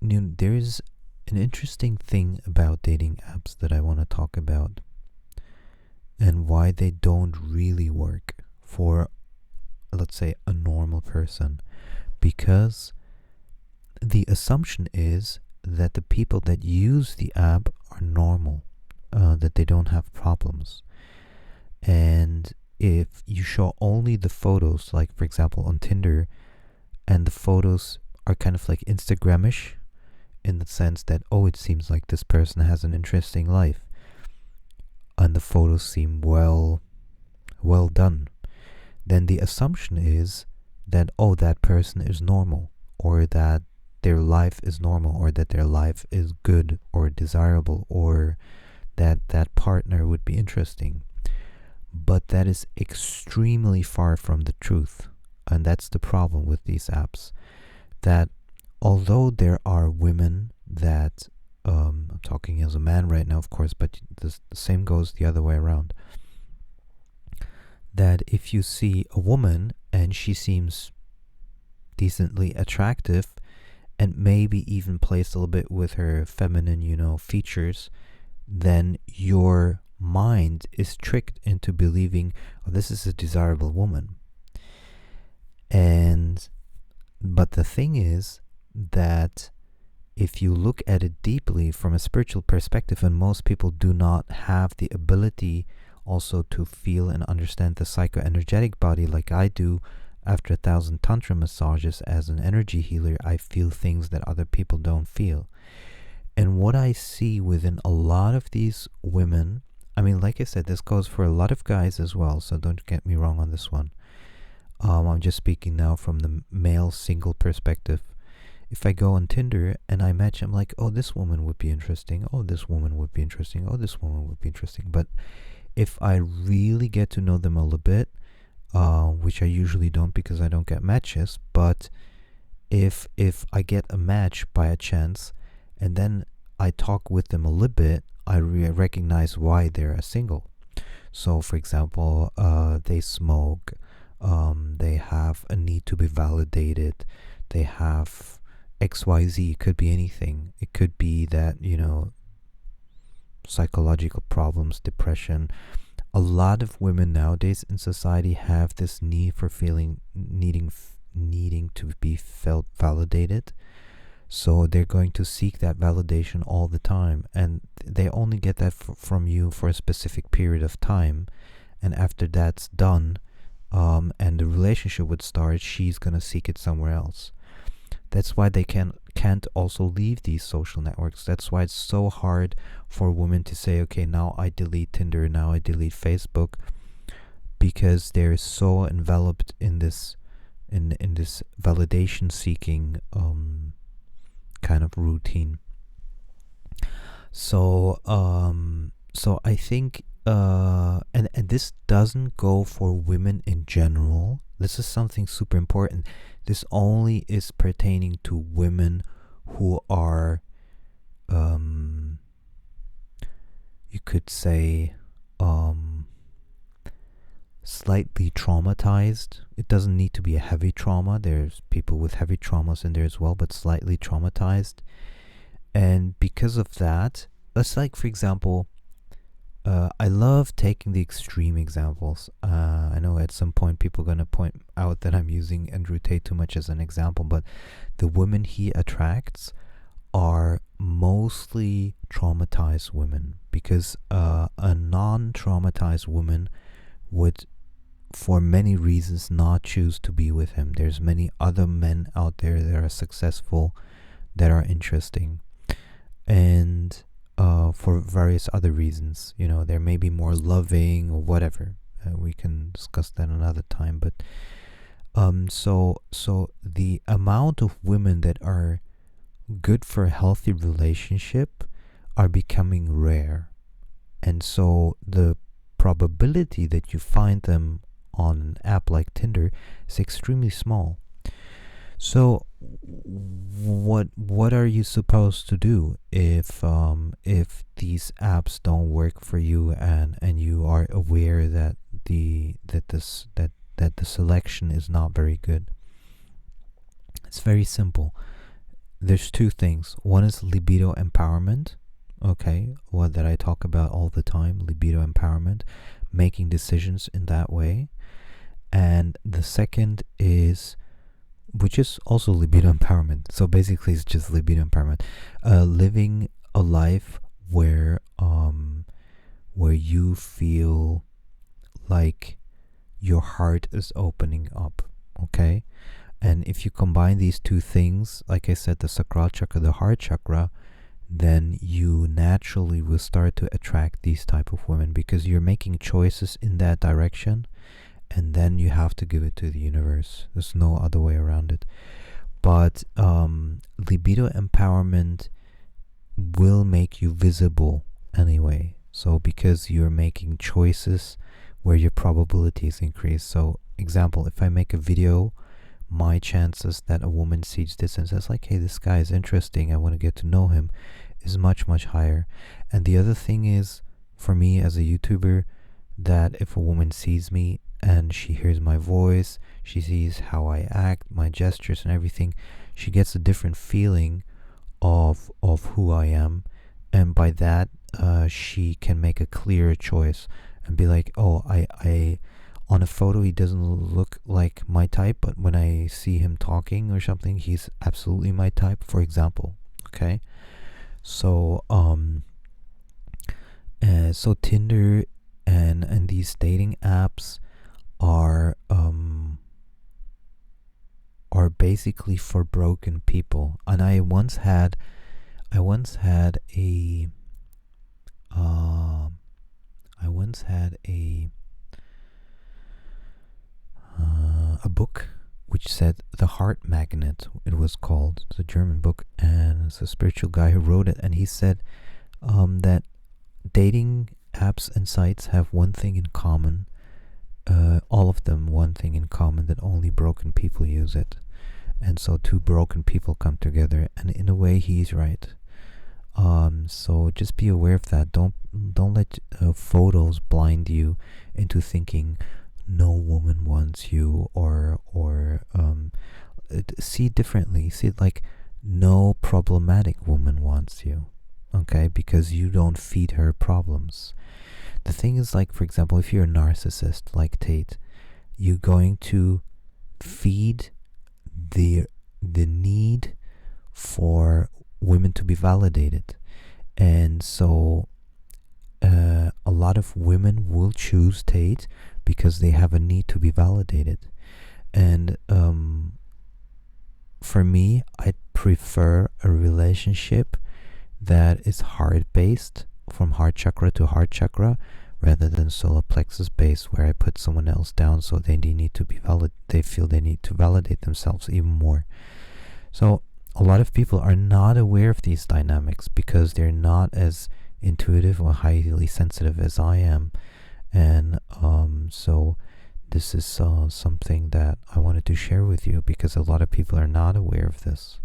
there's an interesting thing about dating apps that I want to talk about, and why they don't really work for, let's say, a normal person. Because the assumption is that the people that use the app are normal, that they don't have problems. And if you show only the photos, like for example on Tinder, and the photos are kind of like Instagramish, in the sense that, oh, it seems like this person has an interesting life, and the photos seem well done, then the assumption is that, oh, that person is normal, or that their life is normal, or that their life is good or desirable, or that that partner would be interesting. But that is extremely far from the truth. And that's the problem with these apps. That although there are women that, I'm talking as a man right now, of course, but the same goes the other way around. That if you see a woman and she seems decently attractive, and maybe even plays a little bit with her feminine, features, then your mind is tricked into believing, oh, this is a desirable woman. But the thing is that if you look at it deeply from a spiritual perspective, and most people do not have the ability also to feel and understand the psychoenergetic body like I do. After 1,000 tantra massages as an energy healer, I feel things that other people don't feel. And what I see within a lot of these women, I mean, like I said, this goes for a lot of guys as well, so don't get me wrong on this one. I'm just speaking now from the male single perspective. If I go on Tinder and I match, I'm like, oh, this woman would be interesting. Oh, this woman would be interesting. Oh, this woman would be interesting. But if I really get to know them a little bit, which I usually don't because I don't get matches, but if I get a match by a chance, and then I talk with them a little bit, I recognize why they're single. So, for example, they smoke, they have a need to be validated, they have XYZ. It could be anything. It could be that, psychological problems, depression. A lot of women nowadays in society have this need for needing to be felt validated. So they're going to seek that validation all the time, and they only get that from you for a specific period of time. And after that's done, and the relationship would start, she's gonna seek it somewhere else. That's why they can't also leave these social networks. That's why it's so hard for women to say, okay, now I delete Tinder, now I delete Facebook, because they're so enveloped in this validation seeking kind of routine. So I think and this doesn't go for women in general. This is something super important. This only is pertaining to women who are, you could say, slightly traumatized. It doesn't need to be a heavy trauma. There's people with heavy traumas in there as well, but slightly traumatized. And because of that, let's, like, for example, I love taking the extreme examples. I know at some point people are going to point out that I'm using Andrew Tate too much as an example, but the women he attracts are mostly traumatized women, because a non-traumatized woman would, for many reasons, not choose to be with him. There's many other men out there that are successful, that are interesting, and for various other reasons, there may be more loving or whatever. We can discuss that another time. But so the amount of women that are good for a healthy relationship are becoming rare, and so the probability that you find them on an app like Tinder is extremely small. So what are you supposed to do if these apps don't work for you, and you are aware that the selection is not very good? It's very simple. there's two things. One is libido empowerment, okay, what that I talk about all the time, libido empowerment, making decisions in that way. And the second is, which is also libido empowerment. So basically it's just libido empowerment. Living a life where you feel like your heart is opening up, okay? And if you combine these two things, like I said, the sacral chakra, the heart chakra, then you naturally will start to attract these type of women, because you're making choices in that direction, and then you have to give it to the universe. There's no other way around it. But libido empowerment will make you visible anyway. So because you're making choices where your probabilities increase. So example, if I make a video, my chances that a woman sees this and says like, hey, this guy is interesting, I want to get to know him, is much, much higher. And the other thing is, for me as a YouTuber, that if a woman sees me and she hears my voice, she sees how I act, my gestures and everything, she gets a different feeling of who I am. And by that, she can make a clearer choice and be like, oh, I on a photo he doesn't look like my type, but when I see him talking or something, he's absolutely my type, for example. Okay, so so Tinder and these dating apps are basically for broken people. And I once had a book which said The Heart Magnet, it was called. It's a German book, and it's a spiritual guy who wrote it, and he said that dating apps and sites have one thing in common, all of them one thing in common, that only broken people use it. And so two broken people come together, and in a way he's right. So just be aware of that. Don't let photos blind you into thinking no woman wants you, or see differently. See it like no problematic woman wants you, okay? Because you don't feed her problems. The thing is, like, for example, if you're a narcissist like Tate, you're going to feed the need for women to be validated. And so a lot of women will choose Tate because they have a need to be validated. And for me, I prefer a relationship that is heart based, from heart chakra to heart chakra, rather than solar plexus based, where I put someone else down so they need to be they feel they need to validate themselves even more. So a lot of people are not aware of these dynamics because they're not as intuitive or highly sensitive as I am. And so this is something that I wanted to share with you, because a lot of people are not aware of this.